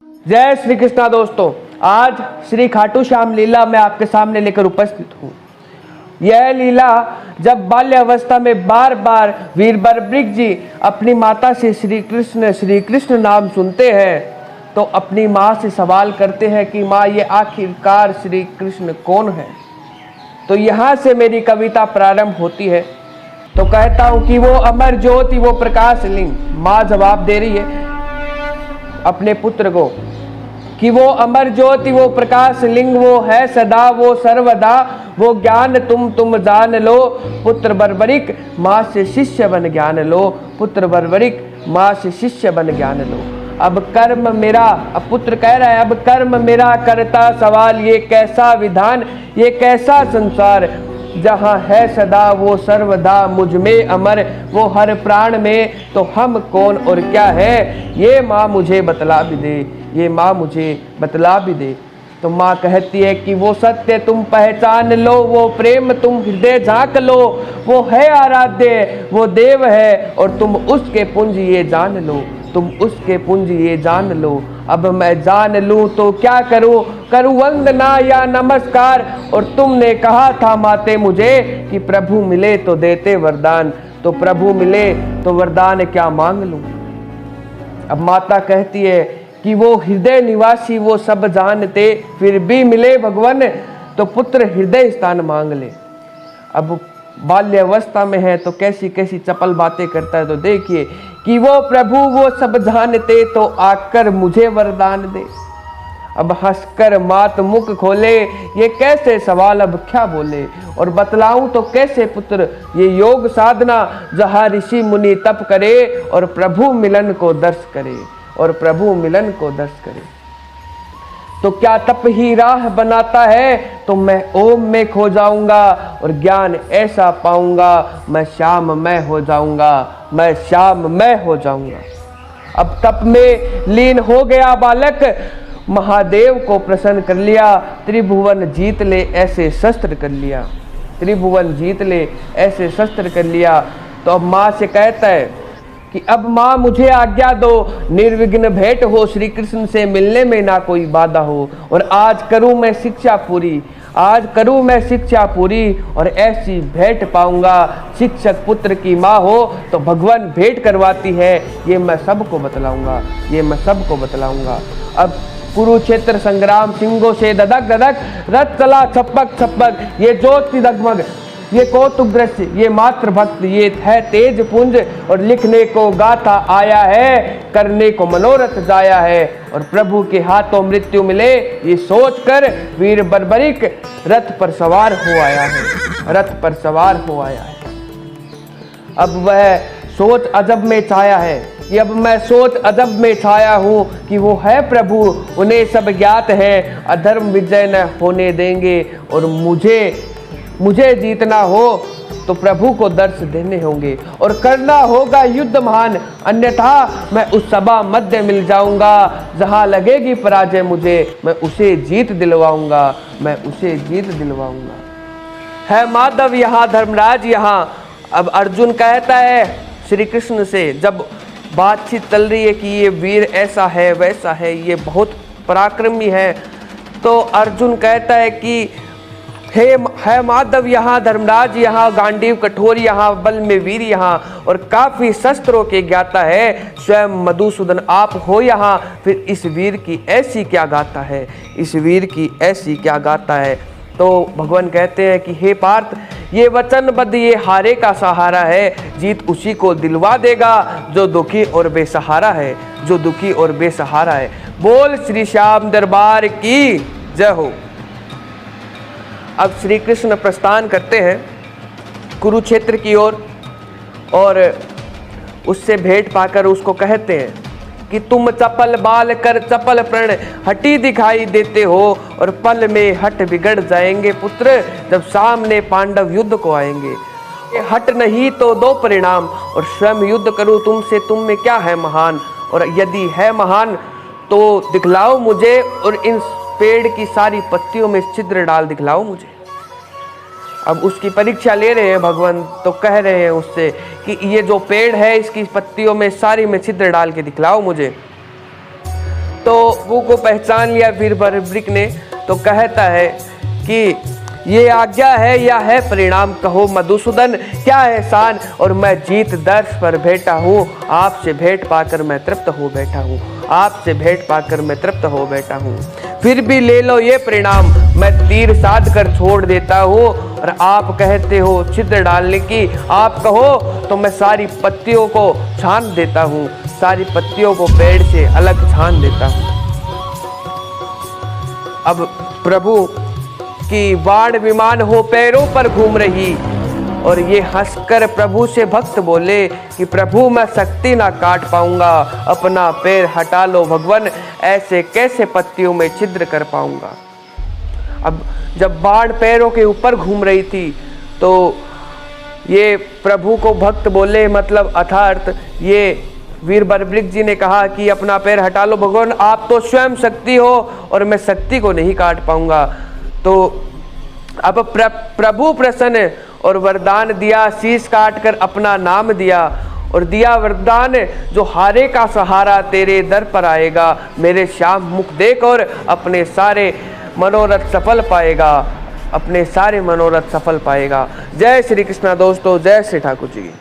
जय श्री कृष्णा दोस्तों। आज श्री खाटू श्याम लीला मैं आपके सामने लेकर उपस्थित हूँ। यह लीला जब बाल्यावस्था में बार बार वीर बर्बरीक जी अपनी माता से श्री कृष्ण नाम सुनते हैं तो अपनी माँ से सवाल करते हैं कि माँ ये आखिरकार श्री कृष्ण कौन है। तो यहाँ से मेरी कविता प्रारंभ होती है। तो कहता हूँ कि वो अमर ज्योति वो प्रकाश लिंग। माँ जवाब दे रही है अपने पुत्र को कि वो अमर ज्योति वो प्रकाश लिंग, वो है सदा वो सर्वदा, वो ज्ञान तुम जान लो। पुत्र बर्बरीक माँ से शिष्य बन ज्ञान लो। पुत्र बर्बरीक माँ से शिष्य बन ज्ञान लो। अब कर्म मेरा, अब पुत्र कह रहा है, अब कर्म मेरा करता सवाल, ये कैसा विधान ये कैसा संसार, जहाँ है सदा वो सर्वदा, मुझ में अमर वो हर प्राण में, तो हम कौन और क्या है, ये माँ मुझे बतला भी दे, ये माँ मुझे बतला भी दे। तो माँ कहती है कि वो सत्य तुम पहचान लो, वो प्रेम तुम हृदय झांक लो, वो है आराध्य वो देव है, और तुम उसके पुंज ये जान लो, तुम उसके पुंज ये जान लो। अब मैं जान लूं तो क्या करूं, करूं वंदना या नमस्कार, और तुमने कहा था माते मुझे कि प्रभु मिले तो देते वरदान, तो प्रभु मिले तो वरदान क्या मांग लूं। अब माता कहती है कि वो हृदय निवासी वो सब जानते, फिर भी मिले भगवान तो पुत्र हृदय स्थान मांग ले। अब बाल्यावस्था में है तो कैसी कैसी चपल बातें करता है। तो देखिए कि वो प्रभु वो सब जानते, तो आकर मुझे वरदान दे। अब हंसकर मात मुख खोले, ये कैसे सवाल अब क्या बोले, और बतलाऊं तो कैसे पुत्र ये योग साधना, जहाँ ऋषि मुनि तप करे और प्रभु मिलन को दर्श करे, और प्रभु मिलन को दर्श करे। तो क्या तप ही राह बनाता है, तो मैं ओम में खो जाऊंगा, और ज्ञान ऐसा पाऊंगा, मैं श्याममय हो जाऊंगा, मैं श्याममय हो जाऊंगा। अब तप में लीन हो गया बालक, महादेव को प्रसन्न कर लिया, त्रिभुवन जीत ले ऐसे शस्त्र कर लिया, त्रिभुवन जीत ले ऐसे शस्त्र कर लिया। तो अब माँ से कहता है कि अब माँ मुझे आज्ञा दो, निर्विघ्न भेंट हो, श्री कृष्ण से मिलने में ना कोई बाधा हो, और आज करूँ मैं शिक्षा पूरी, आज करूँ मैं शिक्षा पूरी, और ऐसी भेंट पाऊंगा, शिक्षक पुत्र की माँ हो तो भगवान भेंट करवाती है, ये मैं सबको बतलाऊंगा, ये मैं सबको बतलाऊंगा। अब कुरुक्षेत्र संग्राम सिंहों से धधक धधक, रथ चला छपक छपक, ये ज्योति दगमग, ये कौतुक दृश्य, ये मात्र भक्त, ये है तेज पुंज, और लिखने को गाथा आया है, करने को मनोरथ जाया है, और प्रभु के हाथों मृत्यु मिले, ये सोचकर वीर बर्बरीक रथ पर सवार हो आया है, रथ पर सवार हो आया है। अब वह सोच अजब में छाया है कि अब मैं सोच अजब में छाया हूँ कि वो है प्रभु, उन्हें सब ज्ञात है, अधर्म विजय न होने देंगे, और मुझे जीतना हो तो प्रभु को दर्श देने होंगे, और करना होगा युद्ध महान, अन्यथा मैं उस सभा मध्य मिल जाऊंगा, जहां लगेगी पराजय मुझे, मैं उसे जीत दिलवाऊंगा, मैं उसे जीत दिलवाऊंगा। है माधव यहाँ धर्मराज यहाँ। अब अर्जुन कहता है श्री कृष्ण से, जब बातचीत चल रही है कि ये वीर ऐसा है वैसा है, ये बहुत पराक्रमी है, तो अर्जुन कहता है कि है माधव यहाँ धर्मराज यहाँ, गांडीव कठोर यहाँ, बल में वीर यहाँ, और काफी शस्त्रों के ज्ञाता है, स्वयं मधुसूदन आप हो यहाँ, फिर इस वीर की ऐसी क्या गाता है, इस वीर की ऐसी क्या गाता है। तो भगवान कहते हैं कि हे पार्थ, ये वचनबद्ध ये हारे का सहारा है, जीत उसी को दिलवा देगा जो दुखी और बेसहारा है, जो दुखी और बेसहारा है। बोल श्री श्याम दरबार की जय हो। अब श्री कृष्ण प्रस्थान करते हैं कुरुक्षेत्र की ओर, और उससे भेंट पाकर उसको कहते हैं कि तुम चपल बाल कर चपल प्रण हटी दिखाई देते हो, और पल में हट बिगड़ जाएंगे पुत्र, जब सामने पांडव युद्ध को आएंगे। ये हट नहीं तो दो परिणाम, और स्वयं युद्ध करूं तुमसे, तुम में क्या है महान, और यदि है महान तो दिखलाओ मुझे, और इन पेड़ की सारी पत्तियों में छिद्र डाल दिखलाओ मुझे। अब उसकी परीक्षा ले रहे हैं भगवान, तो कह रहे हैं उससे कि ये जो पेड़ है इसकी पत्तियों में सारी में छिद्र डाल के दिखलाओ मुझे। तो वो को पहचान लिया वीर बर्बरिक ने, तो कहता है कि ये आज्ञा है या है परिणाम, कहो मधुसूदन क्या एहसान, और मैं जीत दर्श पर बैठा हूँ, आपसे भेंट पाकर मैं तृप्त हो बैठा हूँ, आपसे भेंट पाकर मैं तृप्त हो बैठा हूँ। फिर भी ले लो ये परिणाम, मैं तीर साध कर छोड़ देता हूँ, और आप कहते हो छिद्र डालने की, आप कहो तो मैं सारी पत्तियों को छान देता हूँ, सारी पत्तियों को पेड़ से अलग छान देता हूँ। अब प्रभु की बाण विमान हो पैरों पर घूम रही, और ये हंसकर प्रभु से भक्त बोले कि प्रभु मैं शक्ति ना काट पाऊंगा, अपना पैर हटा लो भगवान, ऐसे कैसे पत्तियों में छिद्र कर पाऊंगा। अब जब बाण पैरों के ऊपर घूम रही थी तो ये प्रभु को भक्त बोले, मतलब अर्थात ये वीर बर्बरिक जी ने कहा कि अपना पैर हटा लो भगवान, आप तो स्वयं शक्ति हो और मैं शक्ति को नहीं काट पाऊंगा। तो अब प्रभु प्रसन्न और वरदान दिया, शीश काट कर अपना नाम दिया, और दिया वरदान जो हारे का सहारा तेरे दर पर आएगा, मेरे श्याम मुख देख और अपने सारे मनोरथ सफल पाएगा, अपने सारे मनोरथ सफल पाएगा। जय श्री कृष्णा दोस्तों, जय श्री ठाकुर जी।